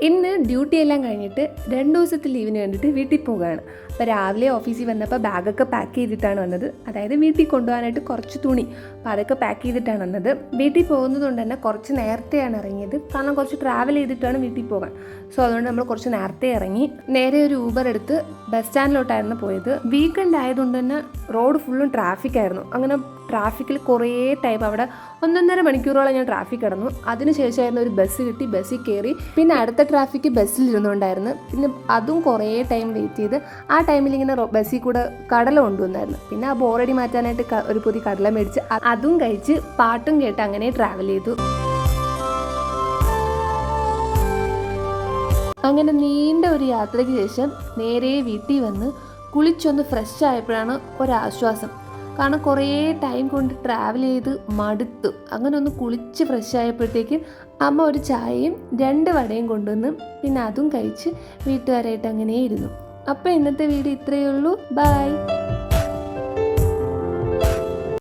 ഇന്ന് ഡ്യൂട്ടി എല്ലാം കഴിഞ്ഞിട്ട് 2 ദിവസത്തെ ലീവിന് വേണ്ടിയിട്ട് വീട്ടിൽ പോവുകയാണ്. അപ്പോൾ രാവിലെ ഓഫീസിൽ വന്നപ്പോൾ ബാഗൊക്കെ പാക്ക് ചെയ്തിട്ടാണ് വന്നത്. അതായത് വീട്ടിൽ കൊണ്ടുപോകാനായിട്ട് കുറച്ച് തുണി, അപ്പോൾ അതൊക്കെ പാക്ക് ചെയ്തിട്ടാണ് വന്നത്. വീട്ടിൽ പോകുന്നത് കൊണ്ട് തന്നെ കുറച്ച് നേരത്തെയാണ് ഇറങ്ങിയത്, കാരണം കുറച്ച് ട്രാവൽ ചെയ്തിട്ടാണ് വീട്ടിൽ പോകാൻ. സോ അതുകൊണ്ട് നമ്മൾ കുറച്ച് നേരത്തെ ഇറങ്ങി നേരെ ഒരു ഊബർ എടുത്ത് ബസ് സ്റ്റാൻഡിലോട്ടായിരുന്നു പോയത്. വീക്കെൻഡ് ആയതുകൊണ്ട് തന്നെ റോഡ് ഫുള്ളും ട്രാഫിക് ആയിരുന്നു. അങ്ങനെ ട്രാഫിക്കിൽ കുറേ ടൈം അവിടെ 1.5 മണിക്കൂറോളം ഞാൻ ട്രാഫിക് കിടന്നു. അതിനുശേഷമായിരുന്നു ഒരു ബസ് കിട്ടി, ബസ്സിൽ കയറി. പിന്നെ അടുത്ത ട്രാഫിക്ക് ബസ്സിലിരുന്നുകൊണ്ടായിരുന്നു. പിന്നെ അതും കുറേ ടൈം വെയിറ്റ് ചെയ്ത് ആ ടൈമിൽ ഇങ്ങനെ ബസ്സിൽ കൂടെ കടല കൊണ്ടുവന്നായിരുന്നു. പിന്നെ ആ ബോറടി മാറ്റാനായിട്ട് ഒരു പുതിയ കടല മേടിച്ച് അതും കഴിച്ച് പാട്ടും കേട്ട് അങ്ങനെ ട്രാവൽ ചെയ്തു. അങ്ങനെ നീണ്ട ഒരു യാത്രയ്ക്ക് ശേഷം നേരെ വീട്ടിൽ വന്ന് കുളിച്ചൊന്ന് ഫ്രഷ് ആയപ്പോഴാണ് ഒരാശ്വാസം. കാരണം കുറേ ടൈം കൊണ്ട് ട്രാവൽ ചെയ്ത് മടുത്തു. അങ്ങനെ ഒന്ന് കുളിച്ച് ഫ്രഷ് ആയപ്പോഴത്തേക്ക് അമ്മ ഒരു ചായയും 2 വടയും കൊണ്ടുവന്ന് പിന്നെ അതും കഴിച്ച് വീട്ടുകാരായിട്ട് അങ്ങനെ ഇരുന്നു. അപ്പോൾ ഇന്നത്തെ വീഡിയോ ഇത്രയേ ഉള്ളൂ. ബൈ.